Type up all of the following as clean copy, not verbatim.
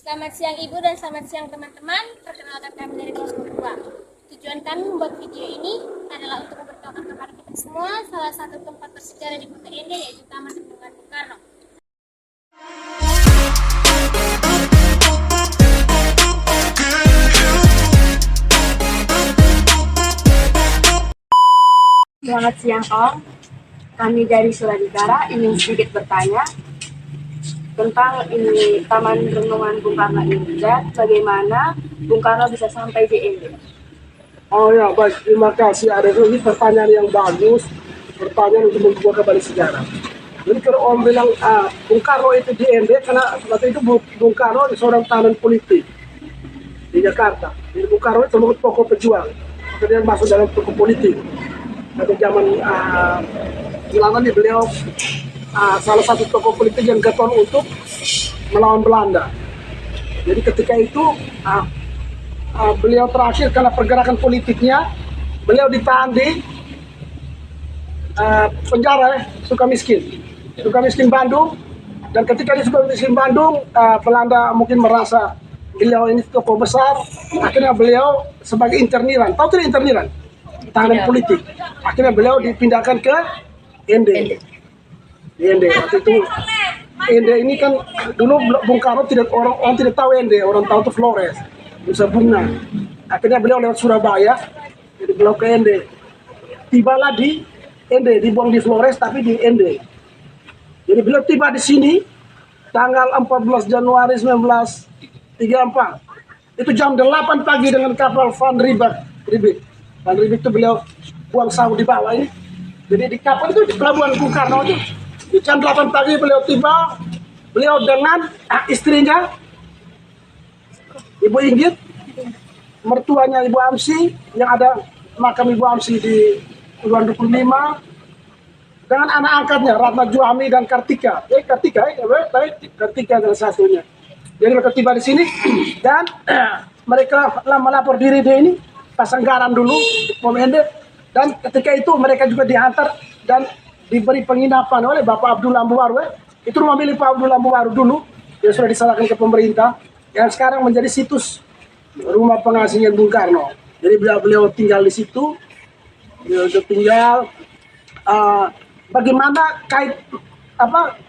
Selamat siang Ibu dan selamat siang teman-teman. Perkenalkan kami dari kelas 2. Tujuan kami membuat video ini adalah untuk memberitahukan kepada kita semua salah satu tempat bersejarah di Kota Ende, yaitu Taman Renungan Bung Karno. Selamat siang Om, kami dari Suradikara ingin sedikit bertanya tentang ini Taman Renungan Bung Karno ini dan bagaimana Bung Karno bisa sampai di Ende. Oh ya, baik. Terima kasih. Ada ini pertanyaan yang bagus. Pertanyaan untuk membuka kembali sejarah. Jadi kalau Om bilang Bung Karno itu di Ende, karena waktu itu Bung Karno seorang tahanan politik di Jakarta. Jadi Bung Karno itu termasuk tokoh pejuang. Kemudian masuk dalam tokoh politik. Pada zaman Belanda ini beliau salah satu tokoh politik yang getol untuk melawan Belanda. Jadi ketika itu beliau terakhir karena pergerakan politiknya, beliau ditahan di penjara Sukamiskin Bandung. Dan ketika di Sukamiskin Bandung, Belanda mungkin merasa beliau ini tokoh besar, akhirnya beliau sebagai interniran, tahu tidak interniran? Tahanan politik. Akhirnya beliau dipindahkan ke Ende. Di Ende waktu itu. Ende ini kan dulu Bung Karno orang tidak tahu Ende, orang tahu itu Flores, Nusa Bunga. Akhirnya beliau lewat Surabaya, jadi beliau ke Ende. Tibalah di Ende, dibuang di Flores tapi di Ende. Jadi beliau tiba di sini tanggal 14 Januari 1934. Itu jam 8 pagi dengan kapal Van Riebeeck. Van Riebeeck itu beliau buang sahu di bawah ini. Jadi di kapal itu di pelabuhan Bung Karno itu di jam 8 pagi beliau tiba. Beliau dengan istrinya Ibu Inggit, mertuanya Ibu Amsi, yang ada makam Ibu Amsi di Ruang 25, dengan anak angkatnya Ratna Juami dan Kartika. Kartika adalah satunya. Jadi mereka tiba di sini dan mereka melapor diri di ini, pasang garam dulu di Pom Ende, dan ketika itu mereka juga dihantar dan diberi penginapan oleh Bapak Abdul Ambuwaru. Itu rumah milik Pak Abdul Ambuwaru dulu yang sudah diserahkan ke pemerintah, yang sekarang menjadi situs rumah pengasingan Bung Karno. Jadi beliau tinggal di situ. Beliau tinggal. Bagaimana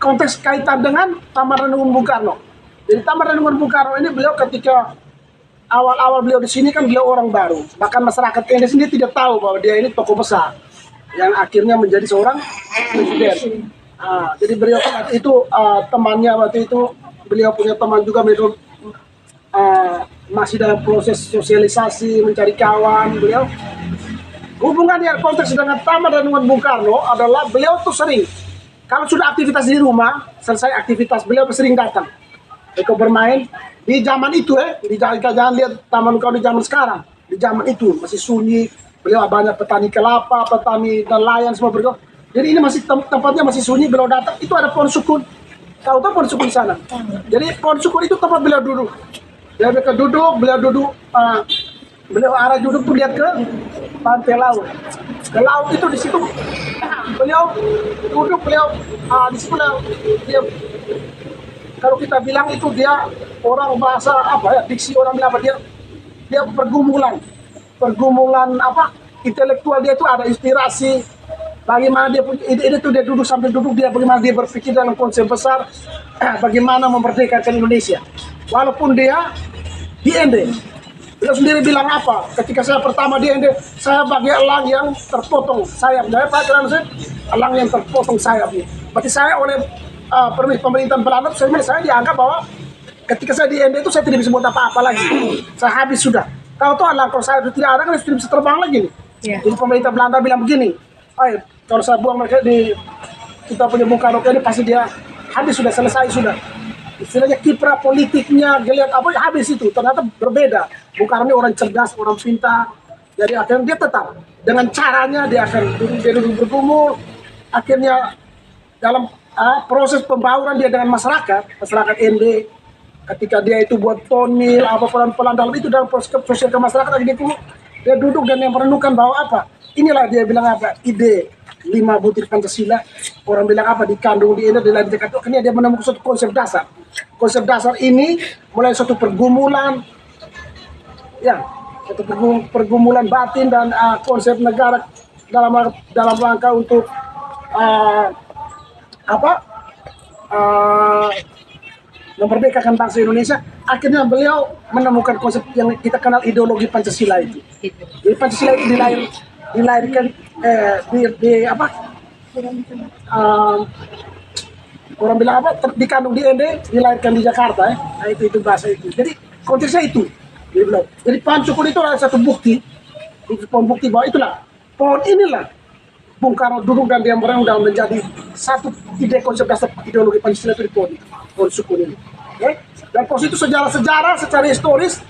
konteks kaitan dengan Taman Renungan Bung Karno? Jadi Taman Renungan Bung Karno ini beliau ketika awal-awal beliau di sini kan beliau orang baru. Bahkan masyarakat Ende sendiri tidak tahu bahwa dia ini tokoh besar yang akhirnya menjadi seorang presiden. Jadi beliau waktu itu temannya waktu itu beliau punya teman juga, beliau masih dalam proses sosialisasi, mencari kawan. Beliau hubungannya konteks dengan Taman Renungan Bung Karno adalah beliau tuh sering kalau sudah aktivitas di rumah, selesai aktivitas beliau sering datang ikut bermain. Di zaman itu jangan lihat Taman Karno di zaman sekarang. Di zaman itu masih sunyi, beliau banyak petani kelapa, petani nelayan semua bergerak. Jadi ini masih tempatnya masih sunyi, beliau datang. Itu ada pohon sukun. Tahu pohon sukun di sana? Jadi pohon sukun itu tempat beliau duduk. Beliau duduk, beliau arah duduk tuh lihat ke pantai laut. Ke laut itu di situ. Beliau duduk, di situ dia. Kalau kita bilang itu dia orang bahasa diksi orang bilang dia pergumulan intelektual, dia itu ada inspirasi. Bagaimana dia itu dia duduk sambil duduk, dia bagaimana dia berpikir dalam konsep besar, bagaimana memerdekakan Indonesia. Walaupun dia di Ende, beliau sendiri bilang ketika saya pertama di Ende, saya bagi elang yang terpotong sayapnya. Elang yang terpotong sayapnya. Berarti saya oleh pemerintahan Belanda, saya dianggap bahwa ketika saya di Ende itu saya tidak bisa buat apa-apa lagi. Saya habis sudah. Kalau saya tidak ada kan tidak bisa terbang lagi nih. Yeah. Jadi pemerintah Belanda bilang begini, kalau saya buang mereka di kita punya Bung Karno ini pasti dia habis sudah, selesai sudah. Istilahnya kiprah politiknya geliat habis itu. Ternyata berbeda. Bung Karno ini orang cerdas, orang pintar. Jadi akhirnya dia tetap dengan caranya dia akan duduk bergumul. Akhirnya dalam proses pembauran dia dengan masyarakat Ende, ketika dia itu buat tonil pelan-pelan dalam itu, dalam proses sosial ke masyarakat, dia duduk dan yang merenungkan bahwa inilah dia bilang ide 5 butir Pancasila, orang bilang dikandung di Ende, di Jakarta. Akhirnya dia menemukan suatu konsep dasar konsep dasar ini mulai suatu pergumulan, ya, suatu pergumulan batin dan konsep negara dalam rangka untuk memerdekakan bangsa Indonesia. Akhirnya beliau menemukan konsep yang kita kenal ideologi Pancasila itu. Jadi Pancasila itu dilahirkan orang bilang dikandung di ND, dilahirkan di Jakarta ya. Nah, itu bahasa itu. Jadi konteksnya itu. Jadi pohon cukun itu adalah satu bukti, pohon bukti bahwa itulah pohon inilah Bung Karno duduk dan dia merenung menjadi satu ide konsep dasar ideologi Pancasila itu di pohon cukun ini. Okay? Dan pohon itu sejarah secara historis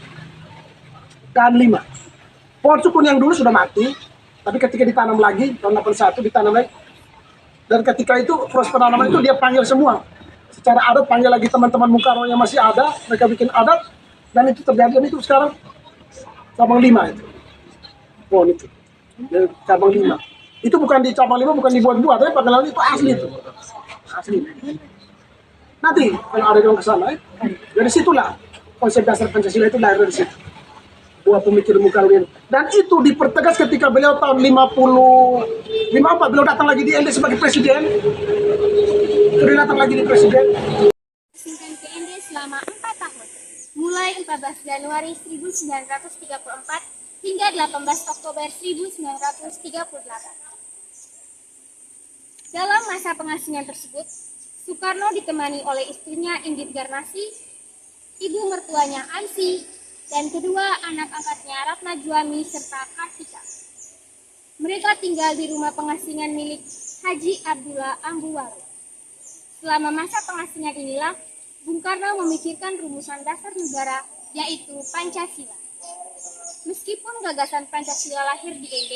dan 5. Pohon cukun yang dulu sudah mati, tapi ketika ditanam lagi tahun 81 ditanam lagi. Dan ketika itu proses penanaman itu dia panggil semua secara adat, panggil lagi teman-teman Bung Karno yang masih ada, mereka bikin adat, dan itu terjadi. Dan itu sekarang cabang 5 itu pohon itu, cabang 5 itu bukan di cabang 5 bukan dibuat-buat, tapi panggilan itu asli itu asli. Nanti kalau ada yang kesana dari situlah konsep dasar Pancasila itu lahir dari situ, buah pemikiran Bung Karno ini. Dan itu dipertegas ketika beliau tahun 54 beliau datang lagi di ND sebagai presiden. Beliau datang lagi di presiden. Singkat ke ND selama 4 tahun, mulai 14 Januari 1934 hingga 18 Oktober 1938. Dalam masa pengasingan tersebut, Soekarno ditemani oleh istrinya Inggit Garnasi, ibu mertuanya Ansi, dan kedua anak angkatnya Ratna Juami serta Kartika. Mereka tinggal di rumah pengasingan milik Haji Abdullah Ambuwaru. Selama masa pengasingan inilah, Bung Karno memikirkan rumusan dasar negara, yaitu Pancasila. Meskipun gagasan Pancasila lahir di ND,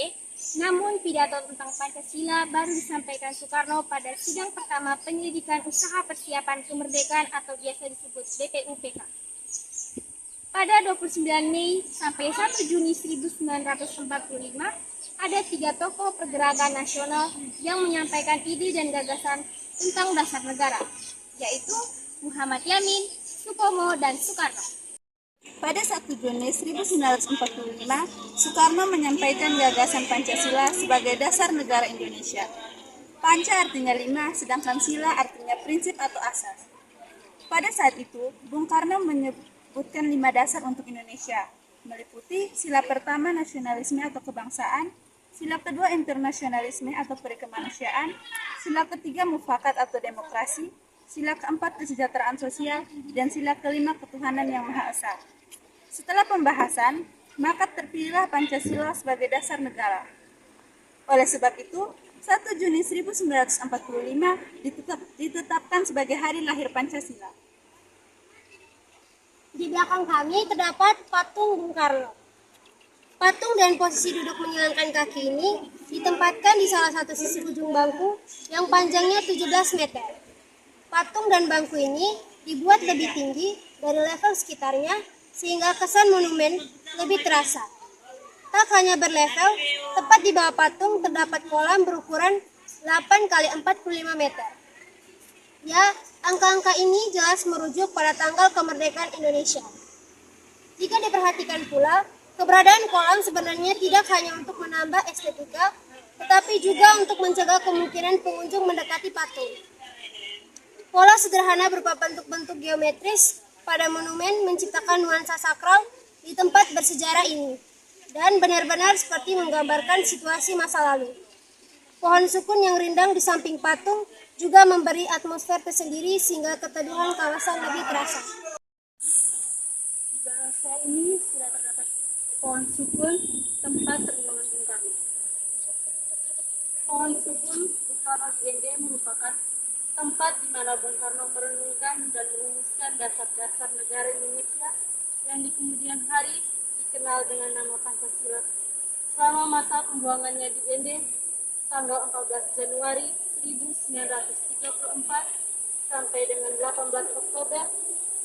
namun pidato tentang Pancasila baru disampaikan Soekarno pada sidang pertama penyelidikan usaha persiapan kemerdekaan atau biasa disebut BPUPK. Pada 29 Mei sampai 1 Juni 1945, ada 3 tokoh pergerakan nasional yang menyampaikan ide dan gagasan tentang dasar negara, yaitu Muhammad Yamin, Supomo, dan Soekarno. Pada 1 Juni 1945, Soekarno menyampaikan gagasan Pancasila sebagai dasar negara Indonesia. Panca artinya 5, sedangkan sila artinya prinsip atau asas. Pada saat itu, Bung Karno menyebutkan 5 dasar untuk Indonesia, meliputi sila pertama nasionalisme atau kebangsaan, sila kedua internasionalisme atau perikemanusiaan, sila ketiga mufakat atau demokrasi, sila keempat kesejahteraan sosial, dan sila kelima ketuhanan yang Maha Esa. Setelah pembahasan, maka terpilihlah Pancasila sebagai dasar negara. Oleh sebab itu, 1 Juni 1945 ditetapkan sebagai hari lahir Pancasila. Di belakang kami terdapat patung Bung Karno. Patung dan posisi duduk menyilangkan kaki ini ditempatkan di salah satu sisi ujung bangku yang panjangnya 17 meter. Patung dan bangku ini dibuat lebih tinggi dari level sekitarnya sehingga kesan monumen lebih terasa. Tak hanya berlevel, tepat di bawah patung terdapat kolam berukuran 8 x 45 meter. Ya, angka-angka ini jelas merujuk pada tanggal kemerdekaan Indonesia. Jika diperhatikan pula, keberadaan kolam sebenarnya tidak hanya untuk menambah estetika, tetapi juga untuk mencegah kemungkinan pengunjung mendekati patung. Pola sederhana berupa bentuk-bentuk geometris pada monumen menciptakan nuansa sakral di tempat bersejarah ini, dan benar-benar seperti menggambarkan situasi masa lalu. Pohon sukun yang rindang di samping patung juga memberi atmosfer tersendiri sehingga keteduhan kawasan lebih terasa. Di belakang saya ini sudah terdapat pohon sukun tempat renungan Bung Karno. Pohon sukun Bung Karno di ND merupakan tempat di mana Bung Karno merenungkan dan merumuskan dasar-dasar negara Indonesia yang di kemudian hari dikenal dengan nama Pancasila. Selama masa pembuangannya di ND, tanggal 14 Januari 1934 sampai dengan 18 Oktober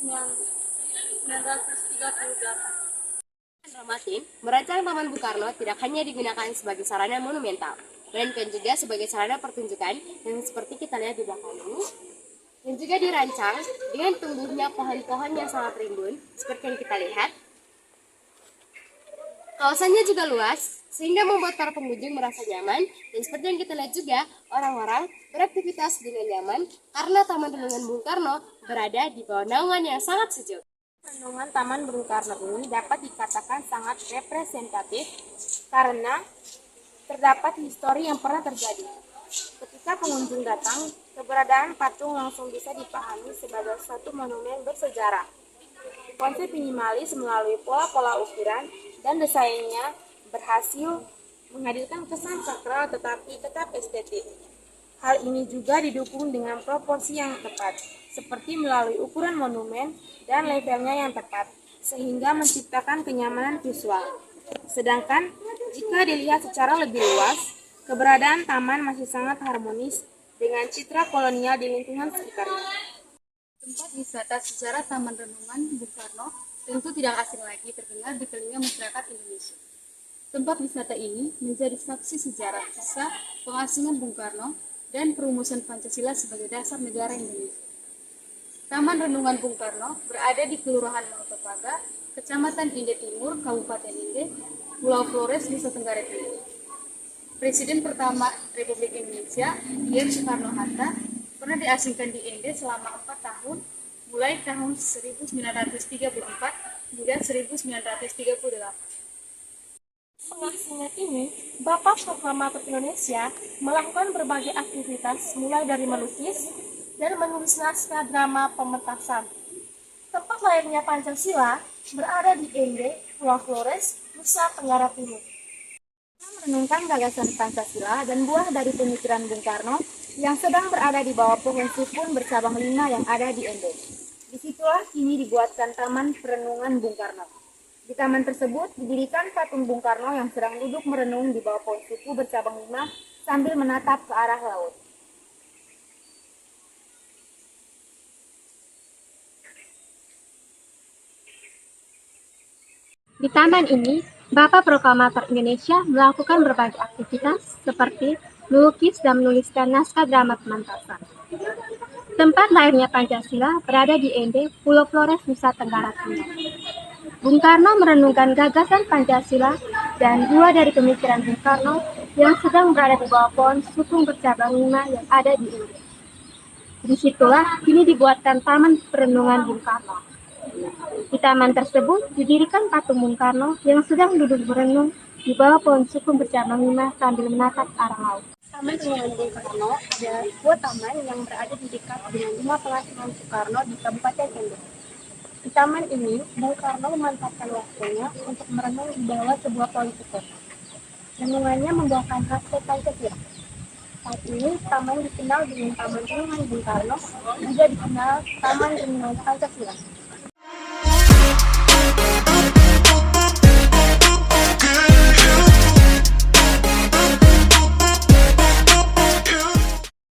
1938. Dramatik, merancang Taman Bung Karno tidak hanya digunakan sebagai sarana monumental, melainkan juga sebagai sarana pertunjukan yang seperti kita lihat di belakang ini. yang juga dirancang dengan tumbuhnya pohon-pohon yang sangat rimbun seperti yang kita lihat. Kawasannya juga luas sehingga membuat para pengunjung merasa nyaman, dan seperti yang kita lihat juga orang-orang beraktivitas dengan nyaman karena Taman Renungan Bung Karno berada di bawah naungan yang sangat sejuk. Renungan Taman Bung Karno ini dapat dikatakan sangat representatif karena terdapat histori yang pernah terjadi. Ketika pengunjung datang, keberadaan patung langsung bisa dipahami sebagai suatu monumen bersejarah. Konsep minimalis melalui pola-pola ukiran dan desainnya berhasil menghadirkan kesan sakral tetapi tetap estetik. Hal ini juga didukung dengan proporsi yang tepat, seperti melalui ukuran monumen dan levelnya yang tepat, sehingga menciptakan kenyamanan visual. Sedangkan, jika dilihat secara lebih luas, keberadaan taman masih sangat harmonis dengan citra kolonial di lingkungan sekitarnya. Tempat wisata sejarah Taman Renungan Bung Karno tentu tidak asing lagi terdengar di telinga masyarakat Indonesia. Tempat wisata ini menjadi saksi sejarah kisah pengasingan Bung Karno dan perumusan Pancasila sebagai dasar negara Indonesia. Taman Renungan Bung Karno berada di Kelurahan Manotopaga, Kecamatan Inde Timur, Kabupaten Inde, Pulau Flores, Nusa Tenggara Timur. Presiden pertama Republik Indonesia, Dian Soekarno-Hatta, pernah diasingkan di Inde selama 4 tahun, mulai tahun 1934 hingga 1938. Pengasingan ini, Bapak Proklamator Indonesia melakukan berbagai aktivitas mulai dari melukis dan menulis naskah drama pementasan. Tempat lahirnya Pancasila berada di Ende, Pulau Flores, Nusa Tenggara Timur. Merenungkan gagasan Pancasila dan buah dari pemikiran Bung Karno yang sedang berada di bawah pohon sukun bercabang 5 yang ada di Ende. Disitulah kini dibuatkan Taman Perenungan Bung Karno. Di taman tersebut didirikan patung Bung Karno yang sedang duduk merenung di bawah pohon suku bercabang 5 sambil menatap ke arah laut. Di taman ini, Bapak Proklamator Indonesia melakukan berbagai aktivitas seperti melukis dan menuliskan naskah drama pementasan. Tempat lahirnya Pancasila berada di Ende, Pulau Flores, Nusa Tenggara Timur. Bung Karno merenungkan gagasan Pancasila dan buah dari pemikiran Bung Karno yang sedang berada di bawah pohon sukun bercabang 5 yang ada di Ende. Disitulah kini dibuatkan Taman Perenungan Bung Karno. Di taman tersebut didirikan patung Bung Karno yang sedang duduk merenung di bawah pohon sukun bercabang 5 sambil menatap arah laut. Taman Renungan Bung Karno adalah sebuah taman yang berada di dekat dengan rumah pengasuhan Soekarno di Kabupaten Ende. Di taman ini, Bung Karno memanfaatkan waktunya untuk merenung di bawah sebuah pohon sukun. Renungannya membawakan khasnya Pancasila. Saat ini, taman dikenal dengan Taman Renungan Bung Karno, juga dikenal Taman Renungan Pancasila.